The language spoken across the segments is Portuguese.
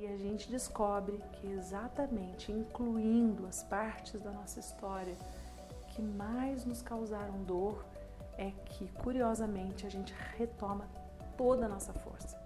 E a gente descobre que exatamente incluindo as partes da nossa história que mais nos causaram dor é que, curiosamente, a gente retoma toda a nossa força.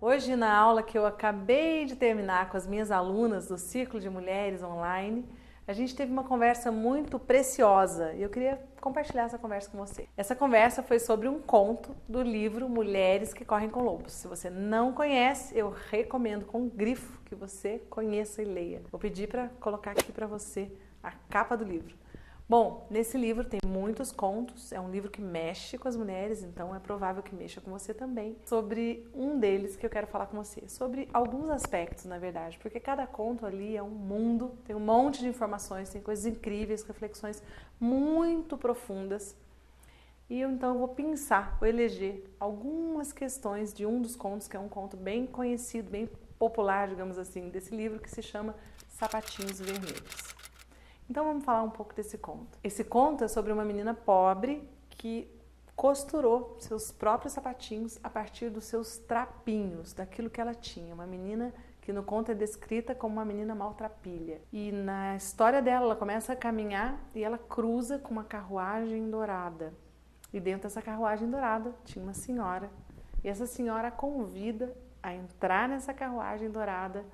Hoje, na aula que eu acabei de terminar com as minhas alunas do Círculo de Mulheres Online, a gente teve uma conversa muito preciosa e eu queria compartilhar essa conversa com você. Essa conversa foi sobre um conto do livro Mulheres que Correm com Lobos. Se você não conhece, eu recomendo com grifo que você conheça e leia. Vou pedir para colocar aqui para você a capa do livro. Bom, nesse livro tem muitos contos, é um livro que mexe com as mulheres, então é provável que mexa com você também. Sobre um deles que eu quero falar com você, sobre alguns aspectos, na verdade, porque cada conto ali é um mundo, tem um monte de informações, tem coisas incríveis, reflexões muito profundas. E então eu vou pensar, vou eleger algumas questões de um dos contos, que é um conto bem conhecido, bem popular, digamos assim, desse livro que se chama Sapatinhos Vermelhos. Então vamos falar um pouco desse conto. Esse conto é sobre uma menina pobre que costurou seus próprios sapatinhos a partir dos seus trapinhos, daquilo que ela tinha. Uma menina que no conto é descrita como uma menina maltrapilha. E na história dela, ela começa a caminhar e ela cruza com uma carruagem dourada. E dentro dessa carruagem dourada tinha uma senhora. E essa senhora a convida a entrar nessa carruagem dourada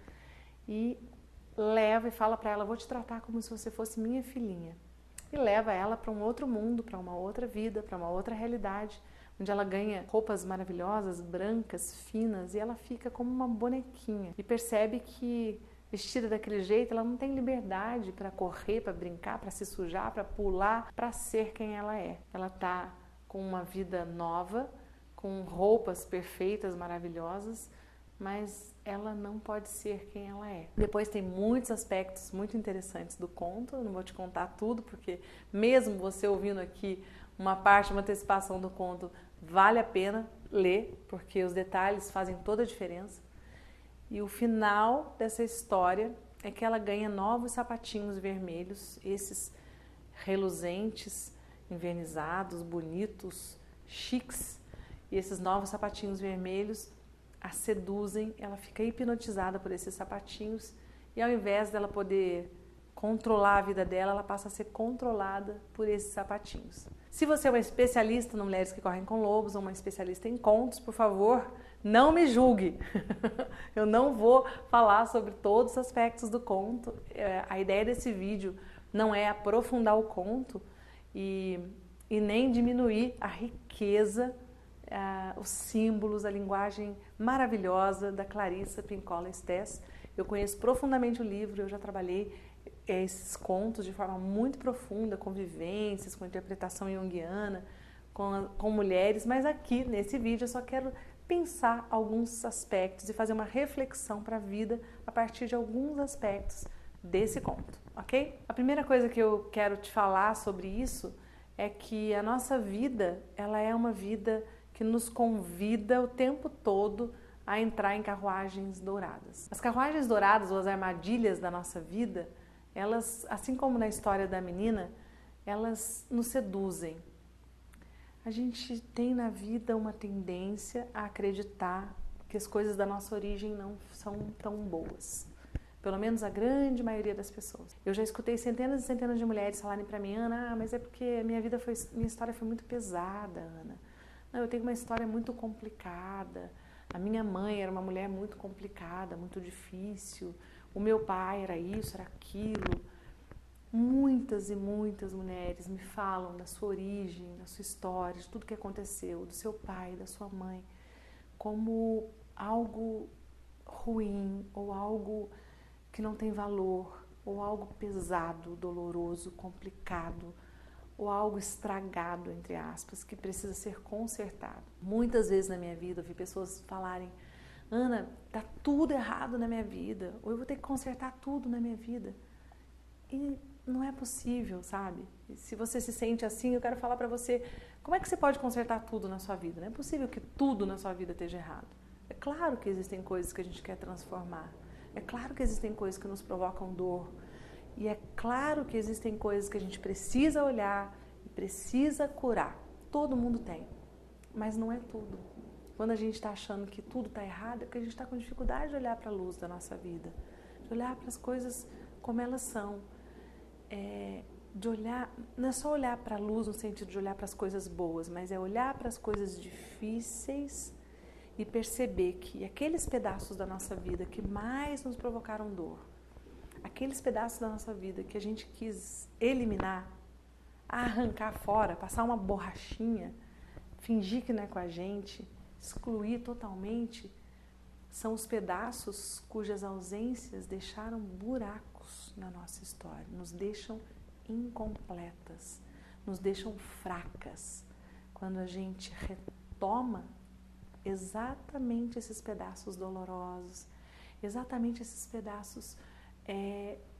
e leva e fala para ela, vou te tratar como se você fosse minha filhinha. E leva ela para um outro mundo, para uma outra vida, para uma outra realidade, onde ela ganha roupas maravilhosas, brancas, finas, e ela fica como uma bonequinha. E percebe que, vestida daquele jeito, ela não tem liberdade para correr, para brincar, para se sujar, para pular, para ser quem ela é. Ela está com uma vida nova, com roupas perfeitas, maravilhosas, mas ela não pode ser quem ela é. Depois tem muitos aspectos muito interessantes do conto, eu não vou te contar tudo, porque mesmo você ouvindo aqui uma parte, uma antecipação do conto, vale a pena ler, porque os detalhes fazem toda a diferença. E o final dessa história é que ela ganha novos sapatinhos vermelhos, esses reluzentes, envernizados, bonitos, chiques, e esses novos sapatinhos vermelhos a seduzem, ela fica hipnotizada por esses sapatinhos e ao invés dela poder controlar a vida dela, ela passa a ser controlada por esses sapatinhos. Se você é uma especialista no Mulheres que Correm com Lobos ou uma especialista em contos, por favor, não me julgue. Eu não vou falar sobre todos os aspectos do conto. A ideia desse vídeo não é aprofundar o conto e nem diminuir a riqueza, os símbolos, a linguagem maravilhosa da Clarissa Pinkola Estés. Eu conheço profundamente o livro, eu já trabalhei esses contos de forma muito profunda, com vivências, com interpretação junguiana, com mulheres, mas aqui nesse vídeo eu só quero pensar alguns aspectos e fazer uma reflexão para a vida a partir de alguns aspectos desse conto, ok? A primeira coisa que eu quero te falar sobre isso é que a nossa vida, ela é uma vida que nos convida o tempo todo a entrar em carruagens douradas. As carruagens douradas, ou as armadilhas da nossa vida, elas, assim como na história da menina, elas nos seduzem. A gente tem na vida uma tendência a acreditar que as coisas da nossa origem não são tão boas. Pelo menos a grande maioria das pessoas. Eu já escutei centenas e centenas de mulheres falarem para mim, Ana, mas é porque minha história foi muito pesada, Ana. Não, eu tenho uma história muito complicada. A minha mãe era uma mulher muito complicada, muito difícil. O meu pai era isso, era aquilo. Muitas e muitas mulheres me falam da sua origem, da sua história, de tudo que aconteceu, do seu pai, da sua mãe, como algo ruim ou algo que não tem valor, ou algo pesado, doloroso, complicado, ou algo estragado, entre aspas, que precisa ser consertado. Muitas vezes na minha vida eu vi pessoas falarem, Ana, tá tudo errado na minha vida, ou eu vou ter que consertar tudo na minha vida. E não é possível, sabe? E se você se sente assim, eu quero falar para você, como é que você pode consertar tudo na sua vida? Não é possível que tudo na sua vida esteja errado. É claro que existem coisas que a gente quer transformar. É claro que existem coisas que nos provocam dor. E é claro que existem coisas que a gente precisa olhar e precisa curar. Todo mundo tem. mas não é tudo. Quando a gente está achando que tudo está errado, é porque a gente está com dificuldade de olhar para a luz da nossa vida, de olhar para as coisas como elas são. De olhar, não é só olhar para a luz no sentido de olhar para as coisas boas, mas é olhar para as coisas difíceis e perceber que aqueles pedaços da nossa vida que mais nos provocaram dor, aqueles pedaços da nossa vida que a gente quis eliminar, arrancar fora, passar uma borrachinha, fingir que não é com a gente, excluir totalmente, são os pedaços cujas ausências deixaram buracos na nossa história, nos deixam incompletas, nos deixam fracas. Quando a gente retoma exatamente esses pedaços dolorosos, exatamente esses pedaços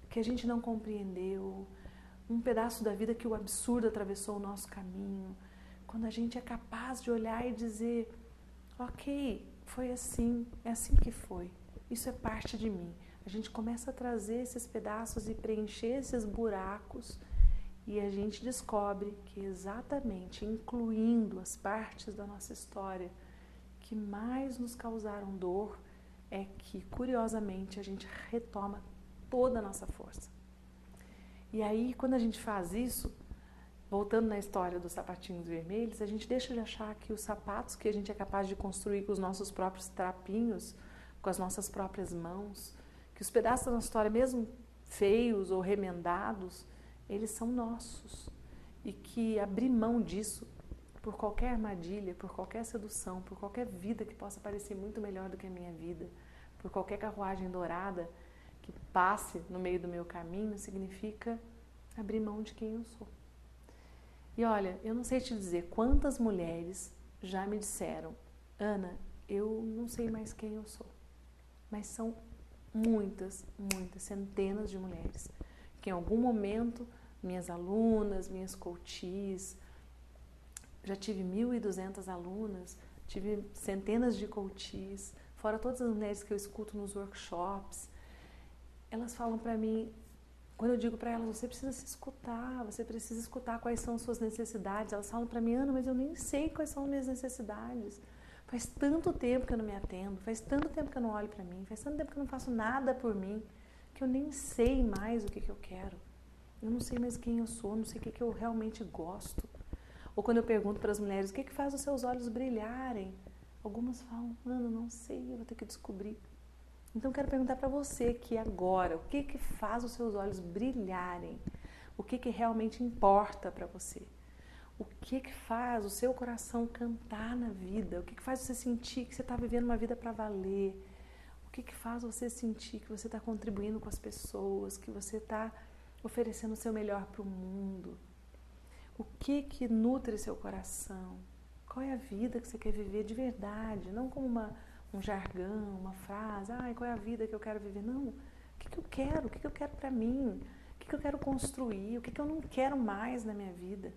que a gente não compreendeu, um pedaço da vida que o absurdo atravessou o nosso caminho, quando a gente é capaz de olhar e dizer, ok, foi assim, é assim que foi, isso é parte de mim. A gente começa a trazer esses pedaços e preencher esses buracos e a gente descobre que exatamente incluindo as partes da nossa história que mais nos causaram dor é que, curiosamente, a gente retoma toda a nossa força. E aí, quando a gente faz isso, voltando na história dos sapatinhos vermelhos, a gente deixa de achar que os sapatos que a gente é capaz de construir com os nossos próprios trapinhos, com as nossas próprias mãos, que os pedaços da nossa história, mesmo feios ou remendados, eles são nossos. E que abrir mão disso por qualquer armadilha, por qualquer sedução, por qualquer vida que possa parecer muito melhor do que a minha vida, por qualquer carruagem dourada que passe no meio do meu caminho, significa abrir mão de quem eu sou. E olha, eu não sei te dizer quantas mulheres já me disseram, Ana, eu não sei mais quem eu sou. Mas são muitas, centenas de mulheres que em algum momento, minhas alunas, minhas coaches, já tive 1.200 alunas, tive centenas de coaches, fora todas as mulheres que eu escuto nos workshops, elas falam para mim, quando eu digo para elas, você precisa se escutar, você precisa escutar quais são as suas necessidades, elas falam para mim, Ana, mas eu nem sei quais são as minhas necessidades. Faz tanto tempo que eu não me atendo, faz tanto tempo que eu não olho para mim, faz tanto tempo que eu não faço nada por mim, que eu nem sei mais o que eu quero. Eu não sei mais quem eu sou, não sei o que eu realmente gosto. Ou quando eu pergunto para as mulheres, o que faz os seus olhos brilharem? Algumas falam, Ana, não sei, eu vou ter que descobrir. Então eu quero perguntar para você que agora, o que faz os seus olhos brilharem? O que realmente importa para você? O que faz o seu coração cantar na vida? O que faz você sentir que você está vivendo uma vida para valer? O que faz você sentir que você está contribuindo com as pessoas, que você está oferecendo o seu melhor para o mundo? O que nutre seu coração? Qual é a vida que você quer viver de verdade? Não como um jargão, uma frase, qual é a vida que eu quero viver? Não, o que eu quero? O que eu quero para mim? O que eu quero construir? O que eu não quero mais na minha vida?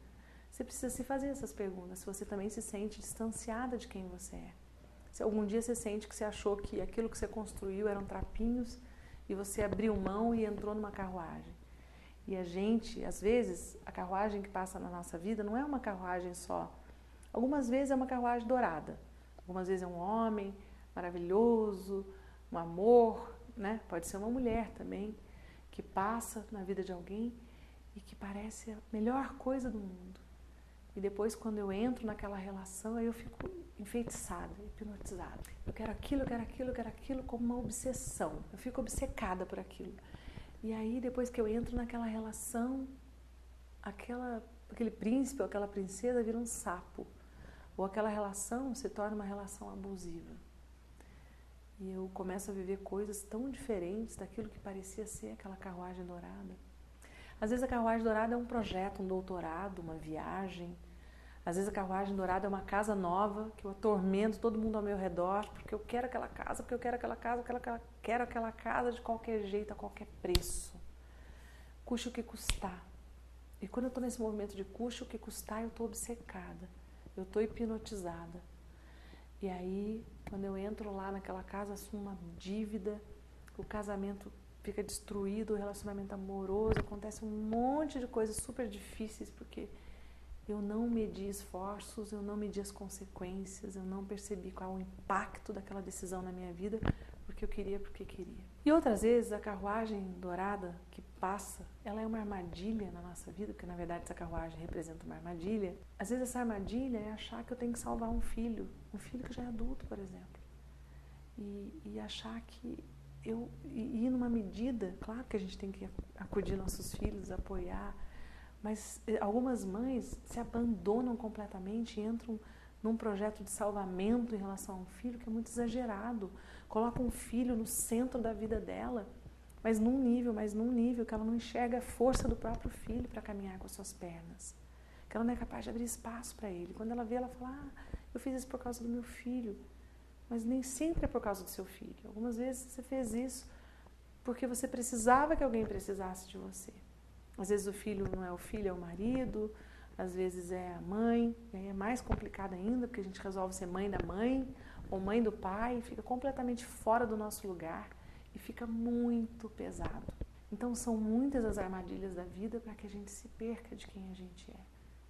Você precisa se fazer essas perguntas, se você também se sente distanciada de quem você é. Se algum dia você sente que você achou que aquilo que você construiu eram trapinhos e você abriu mão e entrou numa carruagem. E a gente, às vezes, a carruagem que passa na nossa vida não é uma carruagem só. Algumas vezes é uma carruagem dourada. Algumas vezes é um homem maravilhoso, um amor, né? Pode ser uma mulher também, que passa na vida de alguém e que parece a melhor coisa do mundo. E depois, quando eu entro naquela relação, aí eu fico enfeitiçada, hipnotizada. Eu quero aquilo, eu quero aquilo, eu quero aquilo, como uma obsessão. Eu fico obcecada por aquilo. E aí, depois que eu entro naquela relação, aquele príncipe ou aquela princesa vira um sapo. Ou aquela relação se torna uma relação abusiva. E eu começo a viver coisas tão diferentes daquilo que parecia ser aquela carruagem dourada. Às vezes a carruagem dourada é um projeto, um doutorado, uma viagem. Às vezes a carruagem dourada é uma casa nova, que eu atormento todo mundo ao meu redor, porque eu quero aquela casa, porque eu quero aquela casa, porque eu quero aquela casa de qualquer jeito, a qualquer preço. Custe o que custar. E quando eu estou nesse movimento de custe o que custar, eu estou obcecada, eu estou hipnotizada. E aí, quando eu entro lá naquela casa, assumo uma dívida, o casamento fica destruído, o relacionamento amoroso, acontece um monte de coisas super difíceis, porque eu não medi esforços, eu não medi as consequências, eu não percebi qual o impacto daquela decisão na minha vida, porque queria. E outras vezes a carruagem dourada que passa, ela é uma armadilha na nossa vida, porque na verdade essa carruagem representa uma armadilha. Às vezes essa armadilha é achar que eu tenho que salvar um filho que já é adulto, por exemplo. E achar que e ir numa medida, claro que a gente tem que acudir nossos filhos, apoiar, mas algumas mães se abandonam completamente e entram num projeto de salvamento em relação a um filho que é muito exagerado. Coloca um filho no centro da vida dela, mas num nível que ela não enxerga a força do próprio filho para caminhar com as suas pernas. Que ela não é capaz de abrir espaço para ele. Quando ela vê, ela fala, eu fiz isso por causa do meu filho. Mas nem sempre é por causa do seu filho. Algumas vezes você fez isso porque você precisava que alguém precisasse de você. Às vezes o filho não é o filho, é o marido, às vezes é a mãe, e aí é mais complicado ainda, porque a gente resolve ser mãe da mãe ou mãe do pai, e fica completamente fora do nosso lugar e fica muito pesado. Então são muitas as armadilhas da vida para que a gente se perca de quem a gente é.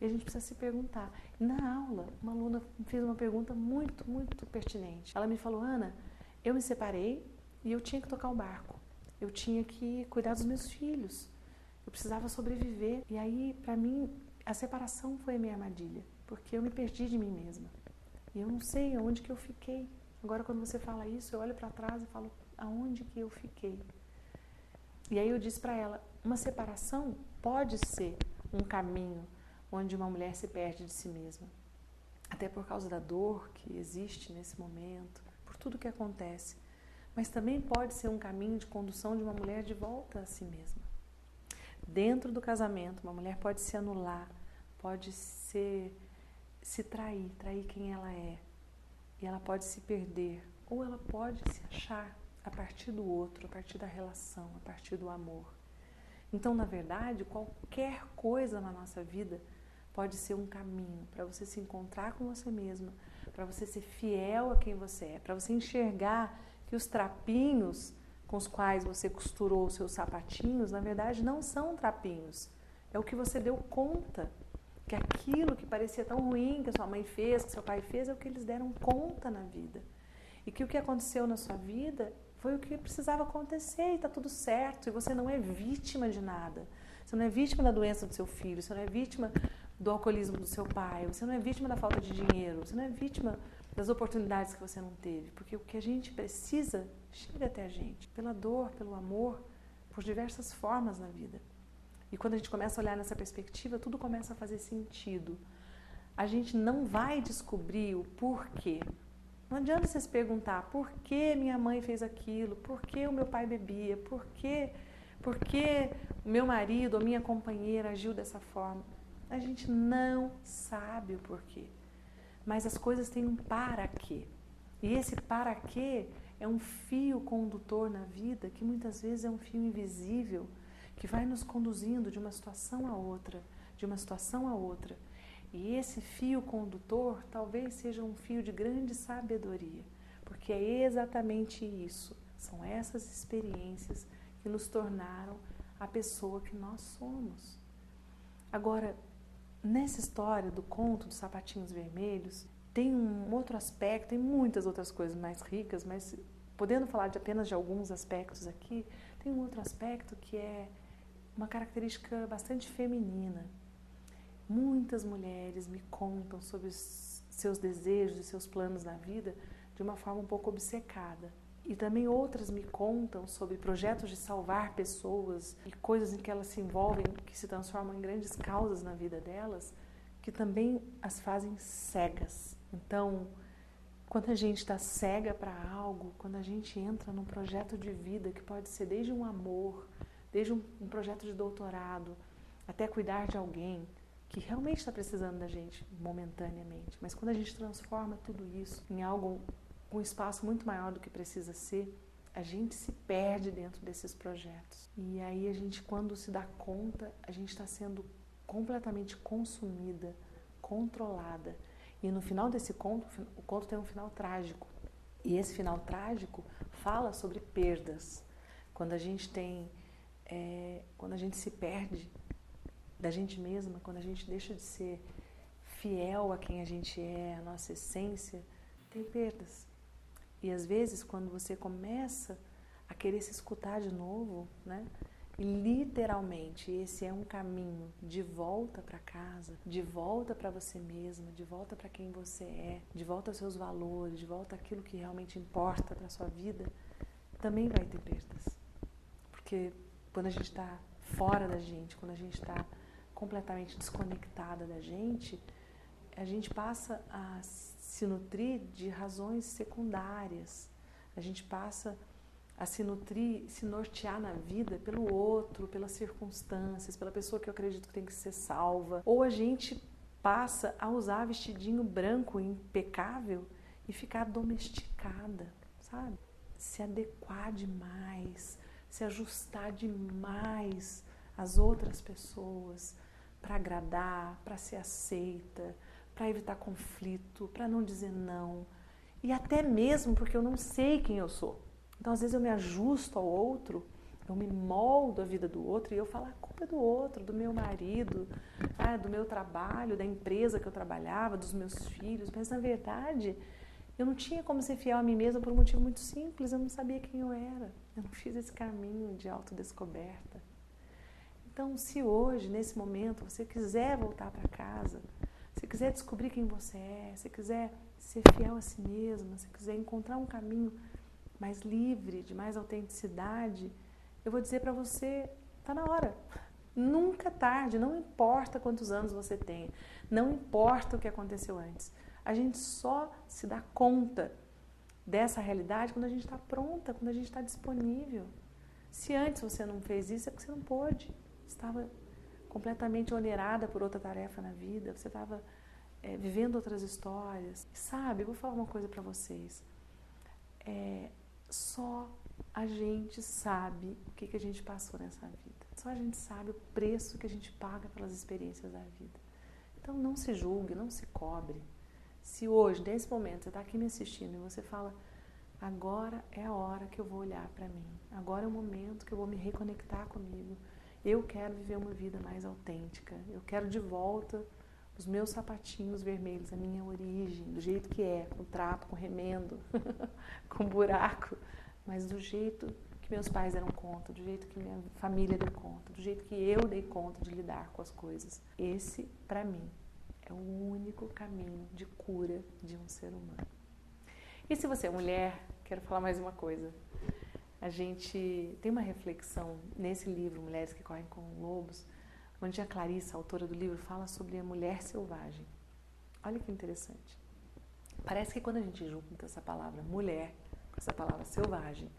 E a gente precisa se perguntar. Na aula, uma aluna fez uma pergunta muito pertinente. Ela me falou, Ana, eu me separei e eu tinha que tocar o barco. Eu tinha que cuidar dos meus filhos. Eu precisava sobreviver. E aí, para mim, a separação foi a minha armadilha. Porque eu me perdi de mim mesma. E eu não sei aonde que eu fiquei. Agora, quando você fala isso, eu olho para trás e falo, aonde que eu fiquei? E aí eu disse para ela, uma separação pode ser um caminho onde uma mulher se perde de si mesma. Até por causa da dor que existe nesse momento, por tudo que acontece. Mas também pode ser um caminho de condução de uma mulher de volta a si mesma. Dentro do casamento, uma mulher pode se anular, pode se trair quem ela é. E ela pode se perder, ou ela pode se achar a partir do outro, a partir da relação, a partir do amor. Então, na verdade, qualquer coisa na nossa vida pode ser um caminho para você se encontrar com você mesma, para você ser fiel a quem você é, para você enxergar que os trapinhos com os quais você costurou os seus sapatinhos, na verdade, não são trapinhos. É o que você deu conta, que aquilo que parecia tão ruim que a sua mãe fez, que seu pai fez, é o que eles deram conta na vida. E que o que aconteceu na sua vida foi o que precisava acontecer e está tudo certo. E você não é vítima de nada. Você não é vítima da doença do seu filho, você não é vítima do alcoolismo do seu pai, você não é vítima da falta de dinheiro, você não é vítima das oportunidades que você não teve. Porque o que a gente precisa chega até a gente, pela dor, pelo amor, por diversas formas na vida. E quando a gente começa a olhar nessa perspectiva, tudo começa a fazer sentido. A gente não vai descobrir o porquê. Não adianta você se perguntar por que minha mãe fez aquilo, por que o meu pai bebia, por que o meu marido ou minha companheira agiu dessa forma. A gente não sabe o porquê. Mas as coisas têm um para quê. E esse para quê é um fio condutor na vida que muitas vezes é um fio invisível que vai nos conduzindo de uma situação a outra, de uma situação a outra. E esse fio condutor talvez seja um fio de grande sabedoria, porque é exatamente isso, são essas experiências que nos tornaram a pessoa que nós somos. Agora, nessa história do conto dos sapatinhos vermelhos, tem um outro aspecto, tem muitas outras coisas mais ricas, mas podendo falar apenas de alguns aspectos aqui, tem um outro aspecto que é uma característica bastante feminina. Muitas mulheres me contam sobre os seus desejos e seus planos na vida de uma forma um pouco obcecada. E também outras me contam sobre projetos de salvar pessoas e coisas em que elas se envolvem, que se transformam em grandes causas na vida delas, que também as fazem cegas. Então, quando a gente está cega para algo, quando a gente entra num projeto de vida que pode ser desde um amor, desde um projeto de doutorado, até cuidar de alguém que realmente está precisando da gente momentaneamente. Mas quando a gente transforma tudo isso em algo com um espaço muito maior do que precisa ser, a gente se perde dentro desses projetos. E aí a gente, quando se dá conta, a gente está sendo completamente consumida, controlada. E no final desse conto, o conto tem um final trágico. E esse final trágico fala sobre perdas. Quando a gente quando a gente se perde da gente mesma, quando a gente deixa de ser fiel a quem a gente é, a nossa essência, tem perdas. E às vezes, quando você começa a querer se escutar de novo, né? E literalmente esse é um caminho de volta para casa, de volta para você mesma, de volta para quem você é, de volta aos seus valores, de volta àquilo que realmente importa para a sua vida, também vai ter perdas. Porque quando a gente está fora da gente, quando a gente está completamente desconectada da gente, a gente passa a se nutrir de razões secundárias. A gente passa a se nutrir, se nortear na vida pelo outro, pelas circunstâncias, pela pessoa que eu acredito que tem que ser salva. Ou a gente passa a usar vestidinho branco impecável e ficar domesticada, sabe? Se adequar demais, se ajustar demais às outras pessoas para agradar, para ser aceita, para evitar conflito, para não dizer não. E até mesmo porque eu não sei quem eu sou. Então, às vezes, eu me ajusto ao outro, eu me moldo a vida do outro e eu falo, a culpa é do outro, do meu marido, do meu trabalho, da empresa que eu trabalhava, dos meus filhos. Mas, na verdade, eu não tinha como ser fiel a mim mesma por um motivo muito simples, eu não sabia quem eu era. Eu não fiz esse caminho de autodescoberta. Então, se hoje, nesse momento, você quiser voltar para casa, se quiser descobrir quem você é, se quiser ser fiel a si mesma, se quiser encontrar um caminho mais livre, de mais autenticidade, eu vou dizer para você, tá na hora. Nunca é tarde, não importa quantos anos você tem, não importa o que aconteceu antes. A gente só se dá conta dessa realidade quando a gente está pronta, quando a gente está disponível. Se antes você não fez isso, é porque você não pôde. Você estava completamente onerada por outra tarefa na vida, você estava vivendo outras histórias. Sabe, eu vou falar uma coisa para vocês. Só a gente sabe o que a gente passou nessa vida. Só a gente sabe o preço que a gente paga pelas experiências da vida. Então não se julgue, não se cobre. Se hoje, nesse momento, você está aqui me assistindo e você fala, agora é a hora que eu vou olhar para mim. Agora é o momento que eu vou me reconectar comigo. Eu quero viver uma vida mais autêntica. Eu quero de volta os meus sapatinhos vermelhos, a minha origem, do jeito que é, com trapo, com remendo, com buraco, mas do jeito que meus pais deram conta, do jeito que minha família deu conta, do jeito que eu dei conta de lidar com as coisas. Esse, para mim, é o único caminho de cura de um ser humano. E se você é mulher, quero falar mais uma coisa. A gente tem uma reflexão nesse livro, Mulheres que Correm com Lobos, onde a Clarissa, a autora do livro, fala sobre a mulher selvagem. Olha que interessante. Parece que quando a gente junta essa palavra mulher com essa palavra selvagem,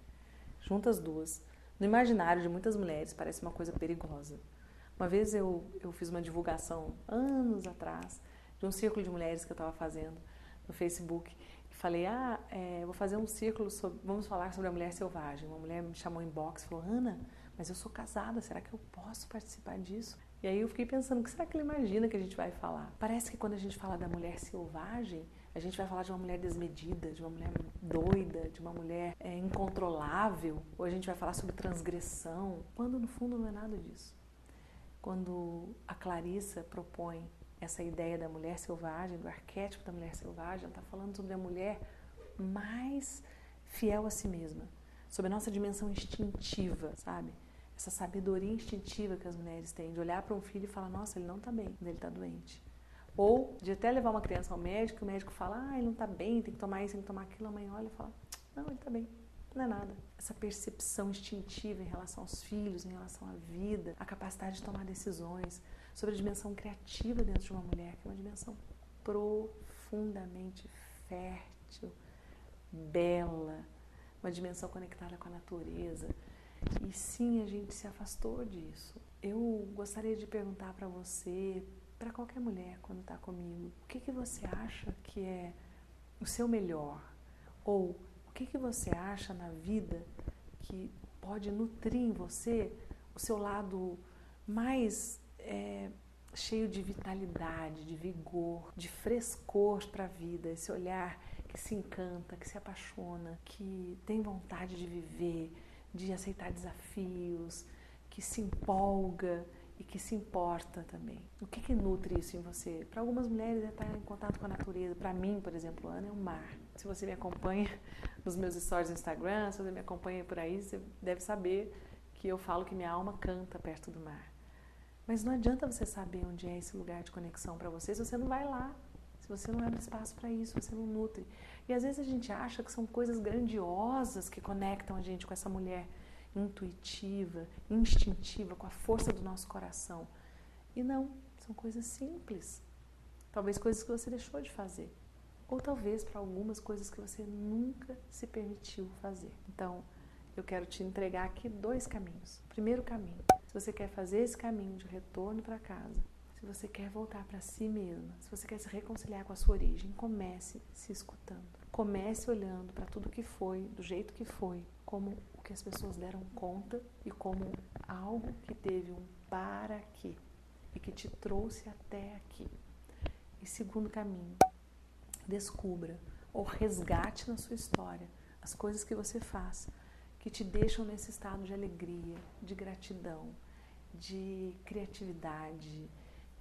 junta as duas, no imaginário de muitas mulheres parece uma coisa perigosa. Uma vez eu fiz uma divulgação, anos atrás, de um círculo de mulheres que eu estava fazendo no Facebook. E falei, vou fazer um círculo, vamos falar sobre a mulher selvagem. Uma mulher me chamou em box e falou, Ana, mas eu sou casada, será que eu posso participar disso? E aí eu fiquei pensando, o que será que ele imagina que a gente vai falar? Parece que quando a gente fala da mulher selvagem, a gente vai falar de uma mulher desmedida, de uma mulher doida, de uma mulher incontrolável, ou a gente vai falar sobre transgressão, quando no fundo não é nada disso. Quando a Clarissa propõe essa ideia da mulher selvagem, do arquétipo da mulher selvagem, ela está falando sobre a mulher mais fiel a si mesma, sobre a nossa dimensão instintiva, sabe? Essa sabedoria instintiva que as mulheres têm, de olhar para um filho e falar, nossa, ele não está bem, ele está doente. Ou de até levar uma criança ao médico, e o médico fala, ele não está bem, tem que tomar isso, tem que tomar aquilo, a mãe olha e fala, não, ele está bem, não é nada. Essa percepção instintiva em relação aos filhos, em relação à vida, a capacidade de tomar decisões, sobre a dimensão criativa dentro de uma mulher, que é uma dimensão profundamente fértil, bela, uma dimensão conectada com a natureza. E sim, a gente se afastou disso. Eu gostaria de perguntar para você, para qualquer mulher quando está comigo, o que você acha que é o seu melhor? Ou o que você acha na vida que pode nutrir em você o seu lado mais cheio de vitalidade, de vigor, de frescor para a vida, esse olhar que se encanta, que se apaixona, que tem vontade de viver, de aceitar desafios, que se empolga e que se importa também. O que nutre isso em você? Para algumas mulheres é estar em contato com a natureza. Para mim, por exemplo, Ana, é o mar. Se você me acompanha nos meus stories no Instagram, se você me acompanha por aí, você deve saber que eu falo que minha alma canta perto do mar. Mas não adianta você saber onde é esse lugar de conexão para você se você não vai lá, se você não abre espaço para isso, você não nutre. E às vezes a gente acha que são coisas grandiosas que conectam a gente com essa mulher intuitiva, instintiva, com a força do nosso coração. E não, são coisas simples. Talvez coisas que você deixou de fazer. Ou talvez para algumas coisas que você nunca se permitiu fazer. Então, eu quero te entregar aqui 2 caminhos. Primeiro caminho, se você quer fazer esse caminho de retorno para casa, se você quer voltar para si mesma, se você quer se reconciliar com a sua origem, comece se escutando. Comece olhando para tudo que foi, do jeito que foi, como o que as pessoas deram conta e como algo que teve um para quê e que te trouxe até aqui. E segundo caminho, descubra ou resgate na sua história as coisas que você faz que te deixam nesse estado de alegria, de gratidão, de criatividade,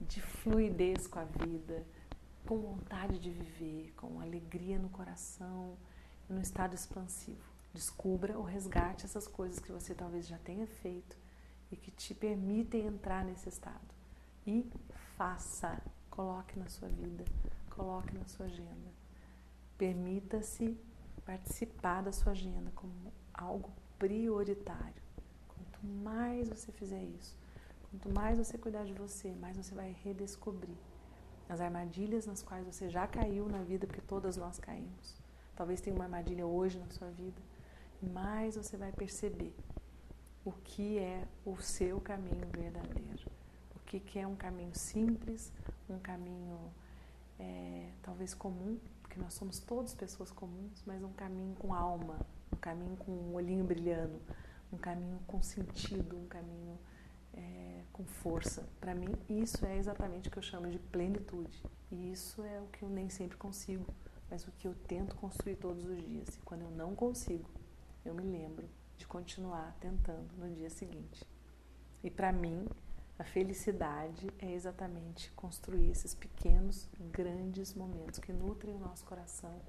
de fluidez com a vida, com vontade de viver, com alegria no coração, num estado expansivo. Descubra ou resgate essas coisas que você talvez já tenha feito e que te permitem entrar nesse estado. E faça, coloque na sua vida, coloque na sua agenda. Permita-se participar da sua agenda como algo prioritário. Quanto mais você fizer isso, quanto mais você cuidar de você, mais você vai redescobrir as armadilhas nas quais você já caiu na vida, porque todas nós caímos. Talvez tenha uma armadilha hoje na sua vida, e mais você vai perceber o que é o seu caminho verdadeiro. O que é um caminho simples, um caminho talvez comum, porque nós somos todos pessoas comuns, mas um caminho com alma, um caminho com um olhinho brilhando, um caminho com sentido, um caminho com força. Para mim, isso é exatamente o que eu chamo de plenitude. E isso é o que eu nem sempre consigo, mas o que eu tento construir todos os dias. E quando eu não consigo, eu me lembro de continuar tentando no dia seguinte. E para mim, a felicidade é exatamente construir esses pequenos, grandes momentos que nutrem o nosso coração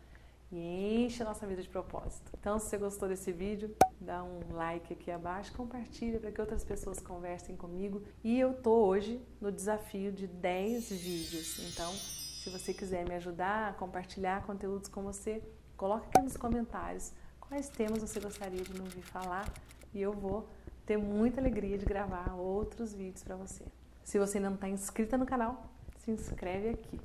e enchem a nossa vida de propósito. Então, se você gostou desse vídeo, dá um like aqui abaixo, compartilha para que outras pessoas conversem comigo. E eu tô hoje no desafio de 10 vídeos. Então, se você quiser me ajudar a compartilhar conteúdos com você, coloca aqui nos comentários quais temas você gostaria de me ouvir falar e eu vou ter muita alegria de gravar outros vídeos para você. Se você ainda não está inscrita no canal, se inscreve aqui.